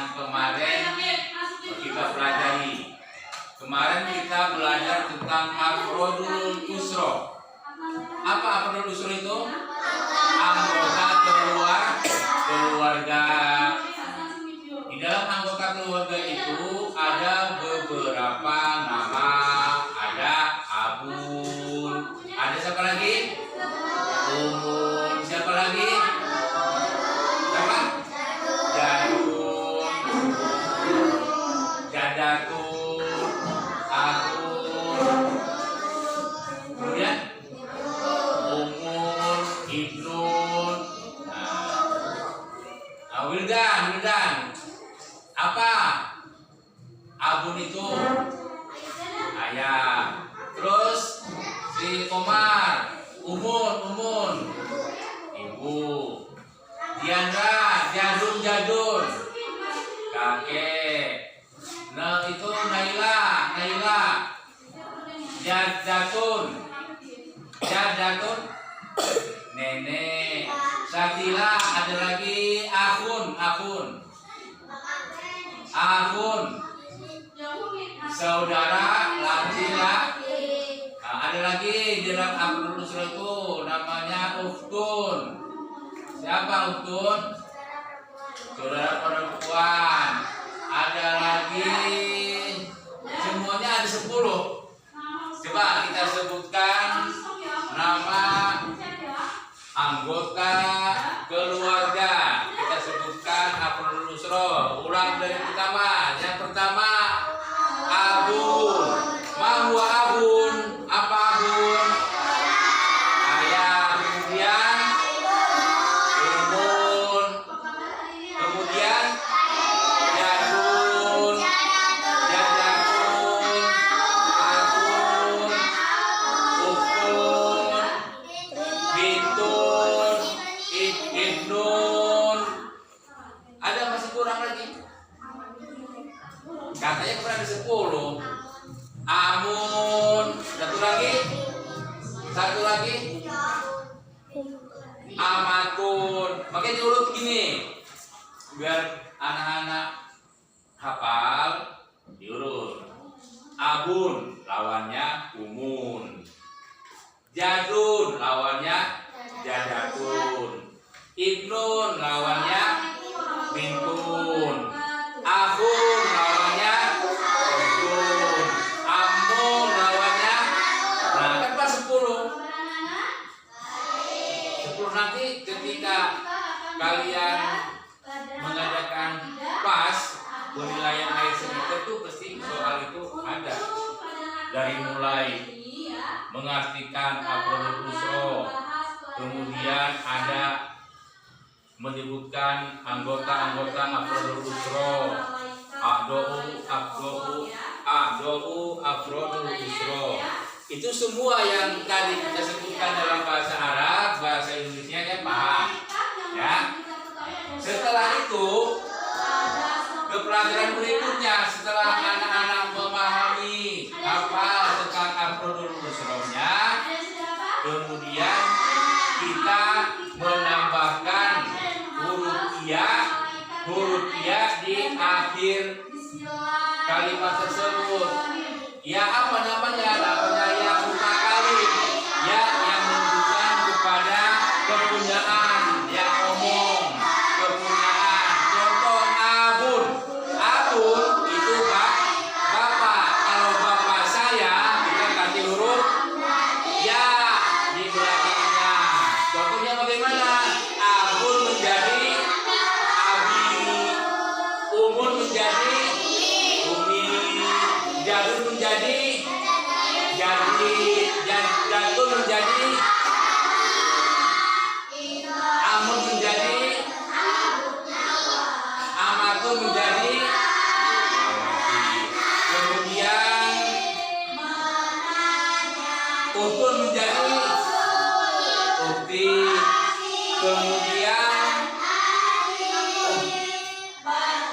yang kemarin kita pelajari. Kemarin kita belajar tentang afrodul usro. Apa afrodul usro itu? Anggota keluarga. Di dalam anggota keluarga itu ada beberapa nama. Ada abun. Ada siapa lagi? Umun. Siapa lagi? Siapa? Jadun. Jadatun. Akun. Kemudian Umun, Ibnun. Wildan. Apa? Abun itu ayah. Terus si Komar, Umun, ibu. Diandra, Jadun, kakek. Nah itu Naila, Jadatun, nenek. Sakila, ada lagi Akun, saudara laki-laki. Nah, ada lagi di dalam afrodul usro itu namanya Uftun. Siapa Uftun? Saudara perempuan. Ada lagi, semuanya ada 10. Coba kita sebutkan nama anggota keluarga. Kita sebutkan afrodul usro. Ulang dari pertama. Yang pertama abun. Mahwa abun. Apa abun? Ayah. Kemudian umun. Kemudian jadun. Jadatun. Akun. Uftun. Bintun. Ibnun. Ada masih kurang lagi? Katanya kurang ada 10. Amun. Satu lagi. Amatun. Makanya diurut gini biar anak-anak hafal. Diurut. Abun lawannya umun. Jadun lawannya jadatun. Ibnun lawannya bintun. Akhun lawannya uftun. Amun lawannya. Nah kan pas 10. 10 nanti ketika kalian mengadakan pas penilaian air semester itu pasti soal itu ada. Dari mulai mengartikan afrodul usro, kemudian ada menyebutkan anggota-anggota afrodul usro, a'dou afrodul usro. Itu semua yang tadi kita sebutkan dalam bahasa Arab, bahasa Indonesia ya paham. Ya. Setelah itu ke pelajaran berikutnya, setelah anak-anak memahami apa tentang afrodul usronya, kemudian kita menambahkan huruf ya di akhir kalimat tersebut. Ya apa namanya? Namanya ya mutakali. Ya yang menunjukkan kepada kepunyaan, yang omong, kepunyaan. Contoh abun. Abun itu bapak. Kalau bapak saya kita kasih huruf ya di belakangnya. Contohnya bagaimana? Abun menjadi abi, umun menjadi umi, jadun menjadi jadun menjadi amun menjadi amatun menjadi kemudian uftun menjadi ukti, kemudian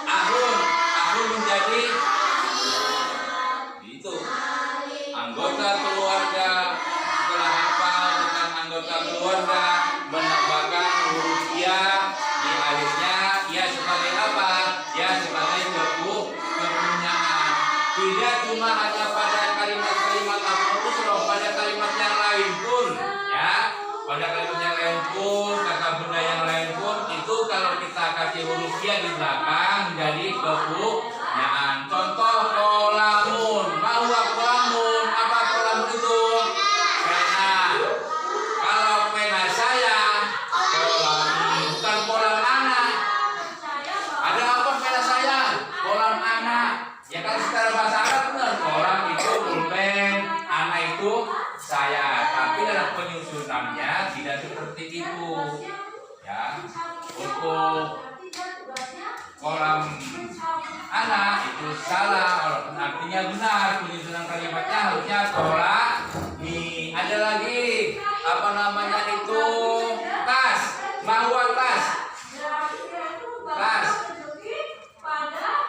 ahun menjadi itu anggota keluarga. Setelah hafal tentang anggota keluarga, menambahkan huruf ya di akhirnya. Ya sebagai apa? Ya sebagai dia di belakang menjadi kepunyaan. Contoh kolamun. Bahwa kolamun, apa kolamun itu? Pena. Kalau pena saya, kolam, bukan kolam anak. Ada apa pena saya? Kolam anak. Ya kan secara bahasa Arab benar. Kolam itu pulpen, anak itu saya. Tapi dalam penyusunannya tidak seperti itu. Ya, untuk kolam anak itu salah, walaupun artinya benar. Penyusunan kalimatnya harusnya kolam. Nih, ada lagi apa namanya itu? Tas. Bahwa tas. Tas.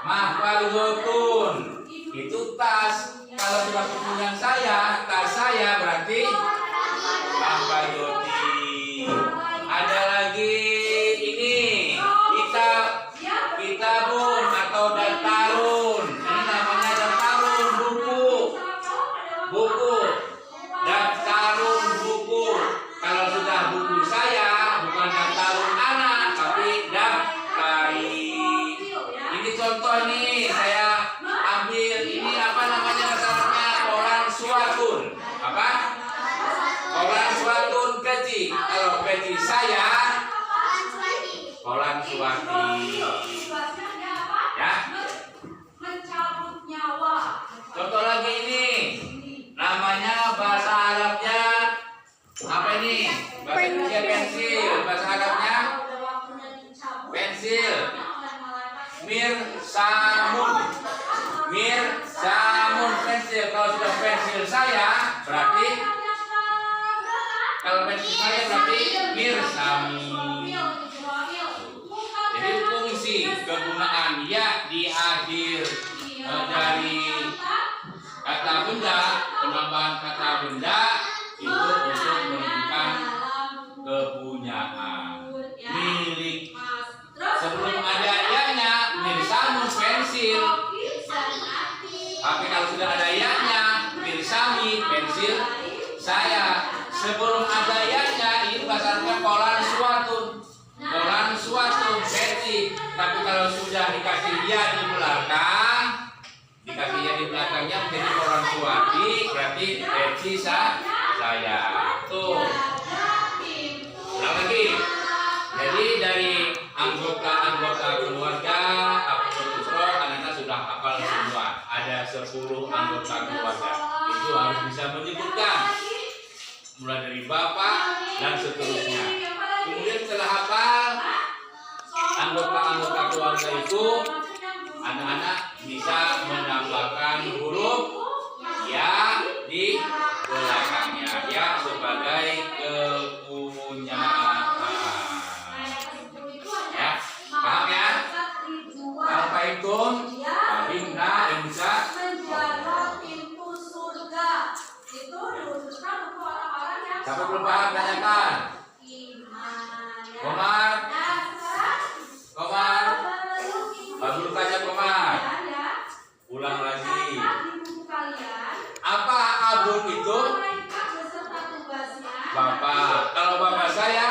Mahfalzotun. Itu tas. Kalau sudah kepunyaan saya, tas saya berarti mahfalzoti. Ada lagi ini kitabun atau daftarun. Ini namanya daftarun, buku daftarun buku. Kalau sudah buku saya bukan daftarun anak tapi daftari. Ini contoh nih saya ambil ini apa namanya masalahnya koran suatun. Apa? Koran suatun peci. Kalau peci saya koran suati. Ya. Contoh lagi ini. Namanya bahasa Arabnya apa ini? Bahasa Indonesia pensil. Bahasa Arabnya pensil. Mirsamun pensil. Kalau sudah pensil saya berarti mirsami. Jadi fungsi kegunaan ya di akhir dari kata benda, penambahan kata benda itu untuk menunjukkan kepunyaan milik. Sebelum ada ianya mirsamun pensil. Tapi kalau sudah ada ianya mirsami pensil saya. Sebelum ada ianya ini bahasanya kolan suatun peci. Tapi kalau sudah dikasih ya di belakang, dikasihnya menjadi kolan suati, berarti peci saya. Tuh. Ulang lagi. Jadi dari anggota keluarga Abdul Usro, anak-anak sudah hafal semua. Ada 10 anggota keluarga. Itu harus bisa menyebutkan mulai dari bapak dan seterusnya. Kemudian setelah hafal anggota keluarga itu, anak-anak bisa menambahkan huruf ya di belakangnya ya sebagai kepunyaan. Ya, paham ya? Apa itu? Bimna dan bisa siapa belum paham tanyakan. Komar, baru tanya Komar. Ulang lagi. Apa abun itu? Bapak. Kalau bapak saya,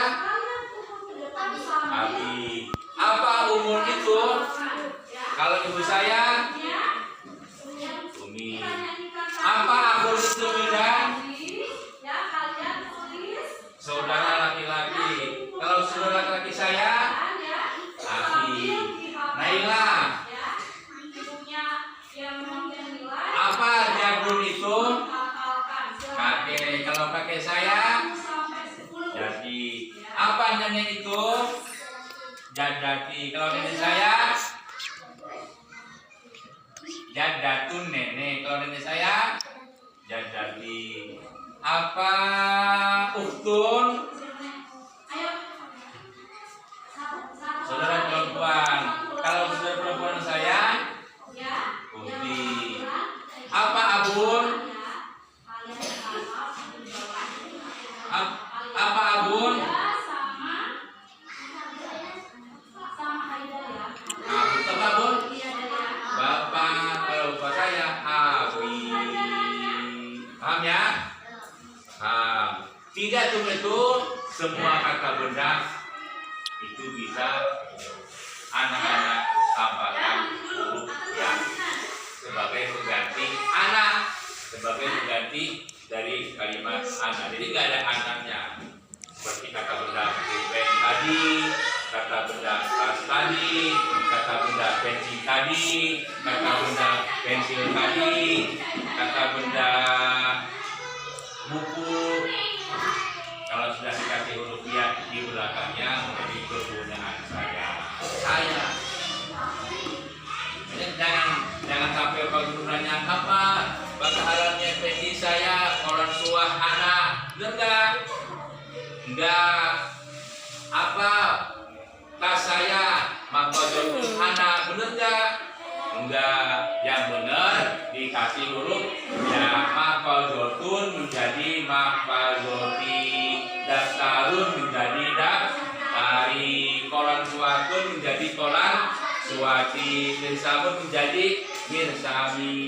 Abi. Apa umur itu? Kalau ibu saya, Umi. Apa abun itu Midan? Saudara laki-laki. Kalau saudara laki-laki saya, Abi. Naila. Apa jagung itu? Kakek. Kalau kakek saya, jadi. Apa nenek itu? Jadati. Kalau nenek saya, jadatun nenek. Kalau nenek saya, jadati. Apa ukhtun? Saudara perempuan. Kalau saudara perempuan saya, Uti. Apa abun? Apa abun? Apa abun? Bapak. Kalau bapak saya, Abi. Paham ya? Tidak cuma itu, semua kata benda itu bisa anak-anak tambahkan huruf ya sebagai pengganti anak, sebagai pengganti dari kalimat anak. Jadi nggak ada anaknya. Seperti kata benda pen tadi, kata benda tas tadi, kata benda pensil tadi, kata benda pensil tadi, kata benda buku. Kalau sudah dikasih huruf ya di belakangnya menjadi kegunaan saya. Jangan sampai kegunaannya apa? Bakalannya pensil saya, orang tua anak, enggak apa tas saya makhluk anak, bener enggak, yang benar dikasih huruf ya makhlukun menjadi makhlukti, daftarun menjadi daftari, kolan suatun menjadi kolan suati, mirsabun menjadi mirsami,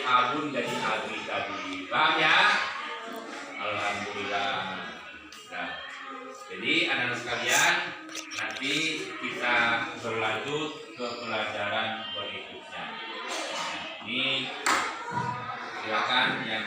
abun jadi abi tadi. Paham ya? Alhamdulillah. Nah, jadi anak-anak sekalian, nanti kita berlanjut ke pelajaran berikutnya. Nah, ini silakan yang